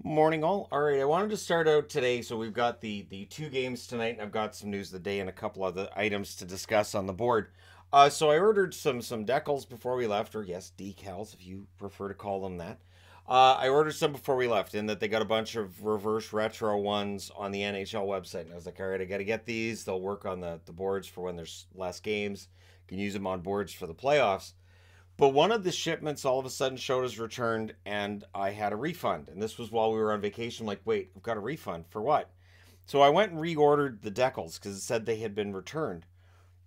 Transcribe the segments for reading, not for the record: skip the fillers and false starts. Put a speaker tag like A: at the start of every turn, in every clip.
A: Morning all. All right, I wanted to start out today. So we've got the two games tonight, and I've got some news of the day and a couple other items to discuss on the board. So I ordered some decals before we left, or yes, decals if you prefer to call them that. I ordered some before we left, in that they got a bunch of reverse retro ones on the NHL website, and I was like, all right, I got to get these. They'll work on the boards for when there's less games. Can use them on boards for the playoffs. But one of the shipments all of a sudden showed as returned, and I had a refund. And this was while we were on vacation. I'm like, wait, I've got a refund for what? So I went and reordered the decals because it said they had been returned.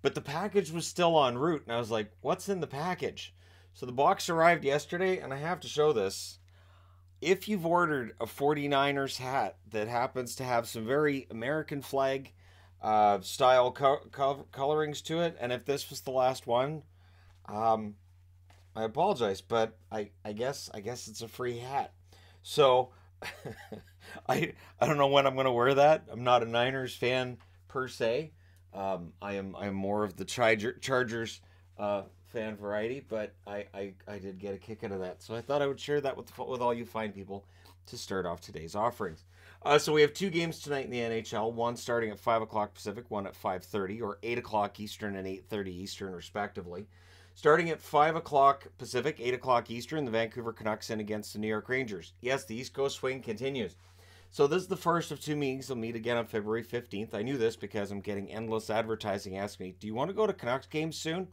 A: But the package was still en route, and I was like, what's in the package? So the box arrived yesterday, and I have to show this. If you've ordered a 49ers hat that happens to have some very American flag style colorings to it, and if this was the last one, um, I apologize, but I guess it's a free hat. So I don't know when I'm gonna wear that. I'm not a Niners fan per se. I'm more of the Chargers fan variety, but I did get a kick out of that. So I thought I would share that with all you fine people to start off today's offerings. So we have two games tonight in the NHL. One starting at 5 o'clock Pacific, one at 5:30, or 8 o'clock Eastern and 8:30 Eastern, respectively. Starting at 5 o'clock Pacific, 8 o'clock Eastern, the Vancouver Canucks in against the New York Rangers. Yes, the East Coast swing continues. So this is the first of two meetings. They'll meet again on February 15th. I knew this because I'm getting endless advertising asking me, do you want to go to Canucks games soon?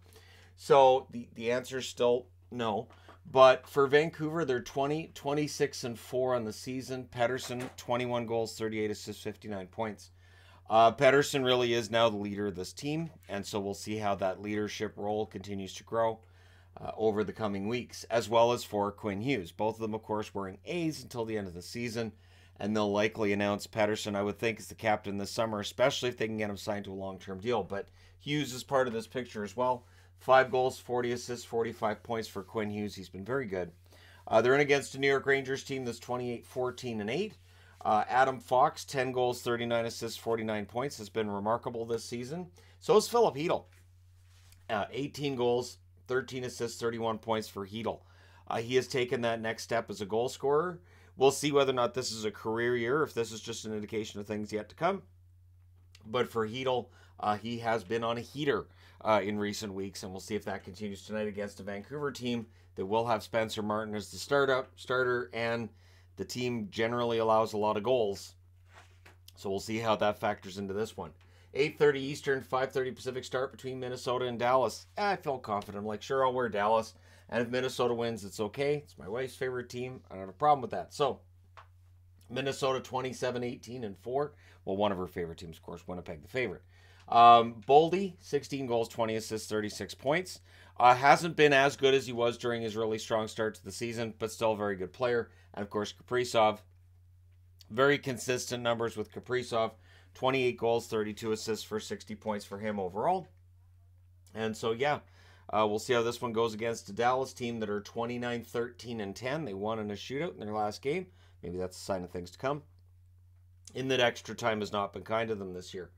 A: So the answer is still no. But for Vancouver, they're 26-4 on the season. Pettersson, 21 goals, 38 assists, 59 points. Pettersson really is now the leader of this team, and so we'll see how that leadership role continues to grow over the coming weeks, as well as for Quinn Hughes. Both of them, of course, wearing A's until the end of the season, and they'll likely announce Pettersson, I would think, as the captain this summer, especially if they can get him signed to a long-term deal. But Hughes is part of this picture as well. 5 goals, 40 assists, 45 points for Quinn Hughes. He's been very good. They're in against a New York Rangers team that's 28-14-8. Adam Fox, 10 goals, 39 assists, 49 points, has been remarkable this season. So is Philip Hedl. 18 goals, 13 assists, 31 points for Hedl. He has taken that next step as a goal scorer. We'll see whether or not this is a career year, if this is just an indication of things yet to come. But for Hedl, he has been on a heater in recent weeks, and we'll see if that continues tonight against a Vancouver team that will have Spencer Martin as the starter, and the team generally allows a lot of goals. So we'll see how that factors into this one. 8:30 Eastern, 5:30 Pacific start between Minnesota and Dallas. I felt confident. I'm like, sure, I'll wear Dallas. And if Minnesota wins, it's okay. It's my wife's favorite team. I don't have a problem with that. So Minnesota 27-18-4. Well, one of her favorite teams, of course, Winnipeg the favorite. Boldy, 16 goals, 20 assists, 36 points. Hasn't been as good as he was during his really strong start to the season, but still a very good player. And of course, Kaprizov, very consistent numbers with Kaprizov. 28 goals, 32 assists for 60 points for him overall. And so, yeah, we'll see how this one goes against a Dallas team that are 29-13-10. They won in a shootout in their last game. Maybe that's a sign of things to come. In that extra time has not been kind to them this year.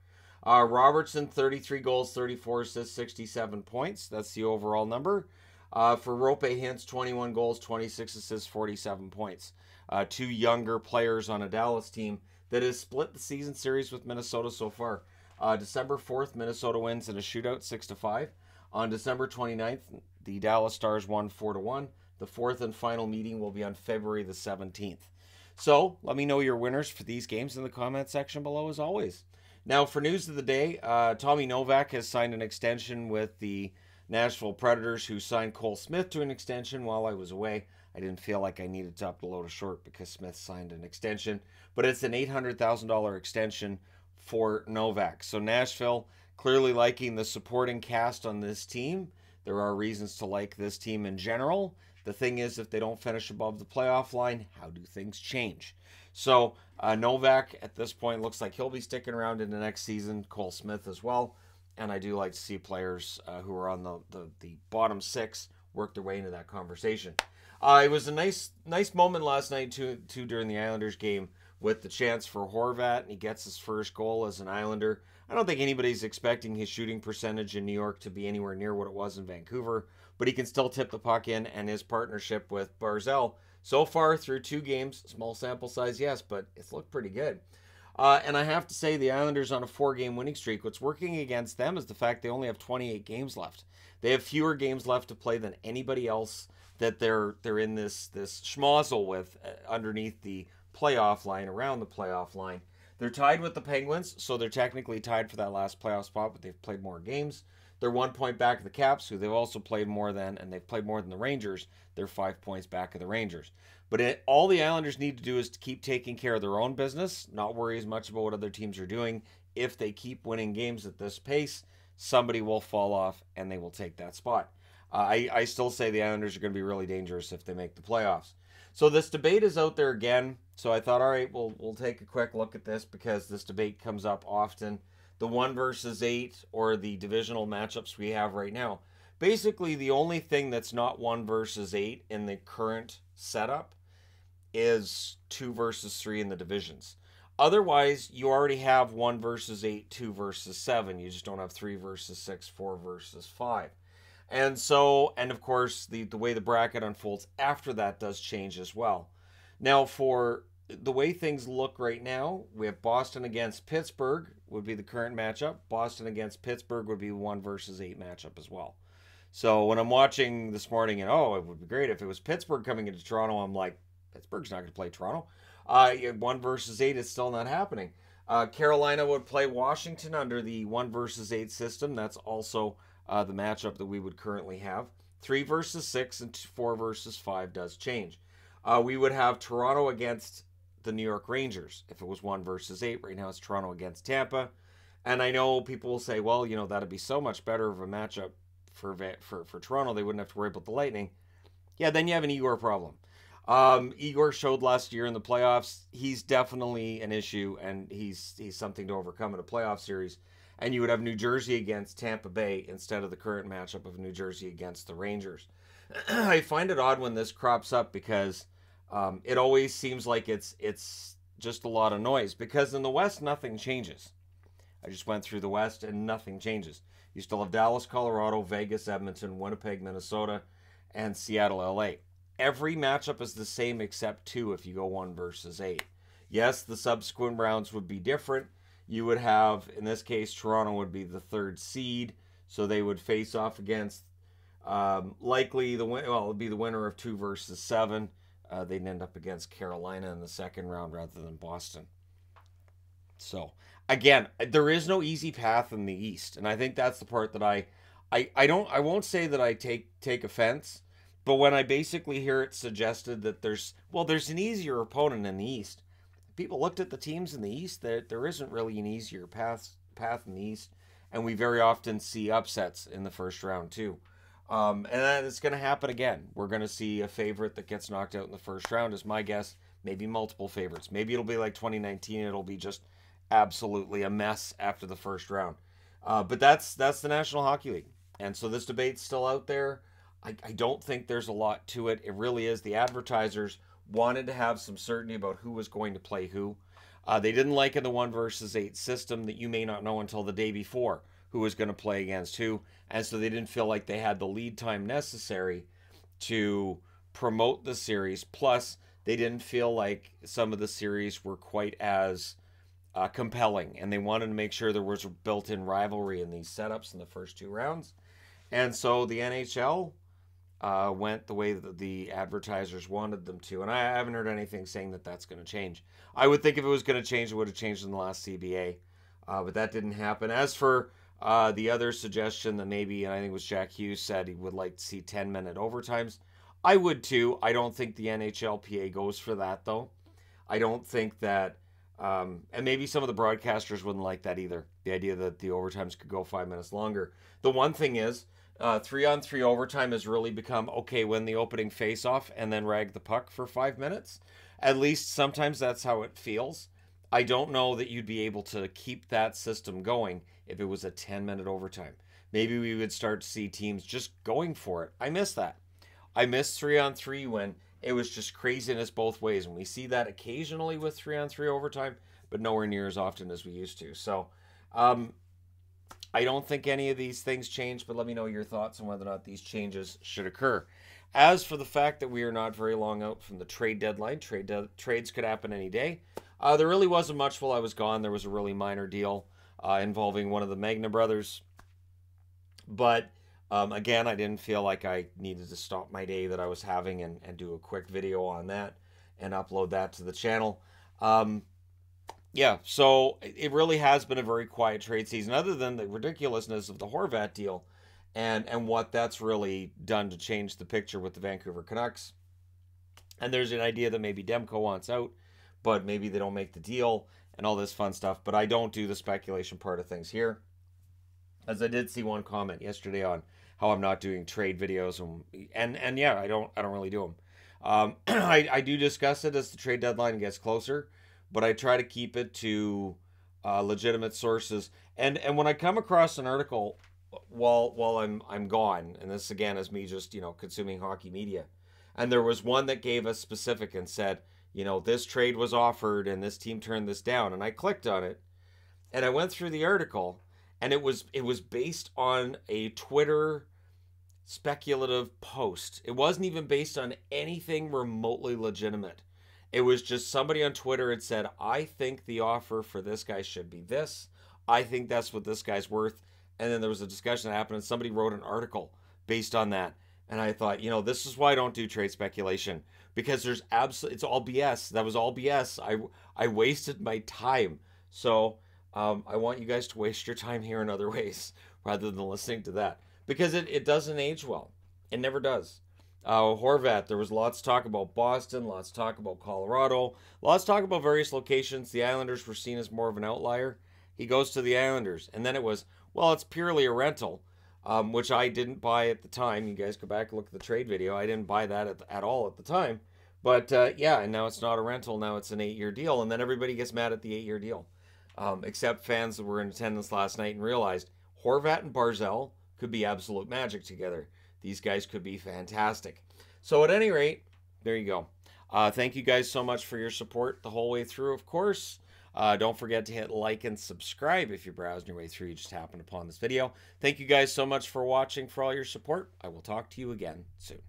A: Robertson, 33 goals, 34 assists, 67 points. That's the overall number. For Rope Hintz, 21 goals, 26 assists, 47 points. Two younger players on a Dallas team that has split the season series with Minnesota so far. December 4th, Minnesota wins in a shootout, 6-5. On December 29th, the Dallas Stars won 4-1. The fourth and final meeting will be on February the 17th. So let me know your winners for these games in the comment section below, as always. Now, for news of the day, Tommy Novak has signed an extension with the Nashville Predators, who signed Cole Smith to an extension while I was away. I didn't feel like I needed to upload a short because Smith signed an extension, but it's an $800,000 extension for Novak. So Nashville clearly liking the supporting cast on this team. There are reasons to like this team in general. The thing is, if they don't finish above the playoff line, how do things change? So Novak at this point looks like he'll be sticking around in the next season. Cole Smith as well. And I do like to see players who are on the bottom six work their way into that conversation. It was a nice moment last night too during the Islanders game with the chance for Horvat, and he gets his first goal as an Islander. I don't think anybody's expecting his shooting percentage in New York to be anywhere near what it was in Vancouver, but he can still tip the puck in, and his partnership with Barzal So far through 2 games, small sample size, yes, but it's looked pretty good. And I have to say, the Islanders on a 4-game winning streak, what's working against them is the fact they only have 28 games left. They have fewer games left to play than anybody else that they're in this schmozzle with underneath the playoff line, around the playoff line. They're tied with the Penguins, so they're technically tied for that last playoff spot, but they've played more games. They're 1 point back of the Caps, who they've also played more than, and they've played more than the Rangers. They're 5 points back of the Rangers. But all the Islanders need to do is to keep taking care of their own business, not worry as much about what other teams are doing. If they keep winning games at this pace, somebody will fall off and they will take that spot. I still say the Islanders are going to be really dangerous if they make the playoffs. So this debate is out there again. So I thought, all right, we'll take a quick look at this because this debate comes up often. The 1 versus 8 or the divisional matchups we have right now. Basically, the only thing that's not 1 versus 8 in the current setup is 2 versus 3 in the divisions. Otherwise, you already have 1 versus 8, 2 versus 7. You just don't have 3 versus 6, 4 versus 5. And so, and of course, the way the bracket unfolds after that does change as well. Now, for the way things look right now, we have Boston against Pittsburgh would be the current matchup. Boston against Pittsburgh would be 1 versus 8 matchup as well. So when I'm watching this morning and, it would be great if it was Pittsburgh coming into Toronto, I'm like, Pittsburgh's not going to play Toronto. 1 versus 8 is still not happening. Carolina would play Washington under the 1 versus 8 system. That's also the matchup that we would currently have. 3 versus 6 and 4 versus 5 does change. We would have Toronto against the New York Rangers if it was 1 versus 8. Right now it's Toronto against Tampa. And I know people will say, well, that'd be so much better of a matchup for Toronto. They wouldn't have to worry about the Lightning. Yeah, then you have an Igor problem. Igor showed last year in the playoffs. He's definitely an issue, and he's something to overcome in a playoff series. And you would have New Jersey against Tampa Bay instead of the current matchup of New Jersey against the Rangers. I find it odd when this crops up because it always seems like it's just a lot of noise. Because in the West, nothing changes. I just went through the West, and nothing changes. You still have Dallas, Colorado, Vegas, Edmonton, Winnipeg, Minnesota, and Seattle, LA. Every matchup is the same except 2 if you go 1 versus 8. Yes, the subsequent rounds would be different. You would have, in this case, Toronto would be the 3rd seed, so they would face off against likely it would be the winner of 2 versus 7. They'd end up against Carolina in the 2nd round rather than Boston. So again, there is no easy path in the East, and I think that's the part that I won't say that I take offense. But when I basically hear it suggested that there's an easier opponent in the East, people looked at the teams in the East, there isn't really an easier path in the East, and we very often see upsets in the first round too. And then it's going to happen again. We're going to see a favorite that gets knocked out in the first round, is my guess. Maybe multiple favorites. Maybe it'll be like 2019. It'll be just absolutely a mess after the first round. But that's the National Hockey League, and so this debate's still out there. I don't think there's a lot to it. It really is. The advertisers wanted to have some certainty about who was going to play who. They didn't like in the 1 versus 8 system that you may not know until the day before who was going to play against who. And so they didn't feel like they had the lead time necessary to promote the series. Plus, they didn't feel like some of the series were quite as compelling. And they wanted to make sure there was a built-in rivalry in these setups in the first 2 rounds. And so the NHL went the way that the advertisers wanted them to. And I haven't heard anything saying that that's going to change. I would think if it was going to change, it would have changed in the last CBA. But that didn't happen. As for the other suggestion that maybe, and I think it was Jack Hughes said he would like to see 10-minute overtimes, I would too. I don't think the NHLPA goes for that, though. I don't think that, and maybe some of the broadcasters wouldn't like that either, the idea that the overtimes could go 5 minutes longer. The one thing is, 3-on-3 overtime has really become, okay, win the opening face-off and then rag the puck for 5 minutes. At least sometimes that's how it feels. I don't know that you'd be able to keep that system going if it was a 10-minute overtime. Maybe we would start to see teams just going for it. I miss that. I miss 3-on-3 when it was just craziness both ways. And we see that occasionally with 3-on-3 overtime, but nowhere near as often as we used to. So, I don't think any of these things change, but let me know your thoughts on whether or not these changes should occur. As for the fact that we are not very long out from the trade deadline, trades could happen any day. There really wasn't much while I was gone. There was a really minor deal involving one of the Magna brothers. But again, I didn't feel like I needed to stop my day that I was having and do a quick video on that and upload that to the channel. Yeah, so it really has been a very quiet trade season, other than the ridiculousness of the Horvat deal and what that's really done to change the picture with the Vancouver Canucks. And there's an idea that maybe Demko wants out, but maybe they don't make the deal and all this fun stuff. But I don't do the speculation part of things here, as I did see one comment yesterday on how I'm not doing trade videos, and yeah, I don't really do them. I do discuss it as the trade deadline gets closer, but I try to keep it to legitimate sources. And when I come across an article while I'm gone, and this again is me just consuming hockey media, and there was one that gave us specific and said, this trade was offered and this team turned this down, and I clicked on it and I went through the article, and it was based on a Twitter speculative post. It wasn't even based on anything remotely legitimate. It was just somebody on Twitter had said, I think the offer for this guy should be this. I think that's what this guy's worth. And then there was a discussion that happened, and somebody wrote an article based on that. And I thought, this is why I don't do trade speculation, because it's all BS. That was all BS. I wasted my time. So I want you guys to waste your time here in other ways rather than listening to that, because it doesn't age well. It never does. Horvat, there was lots of talk about Boston, lots of talk about Colorado, lots of talk about various locations. The Islanders were seen as more of an outlier. He goes to the Islanders, and then it was, well, it's purely a rental, which I didn't buy at the time. You guys go back and look at the trade video. I didn't buy that at all at the time. But yeah, and now it's not a rental. Now it's an 8-year deal, and then everybody gets mad at the 8-year deal, except fans that were in attendance last night and realized Horvat and Barzal could be absolute magic together. These guys could be fantastic. So at any rate, there you go. Thank you guys so much for your support the whole way through, of course. Don't forget to hit like and subscribe if you're browsing your way through. You just happened upon this video. Thank you guys so much for watching, for all your support. I will talk to you again soon.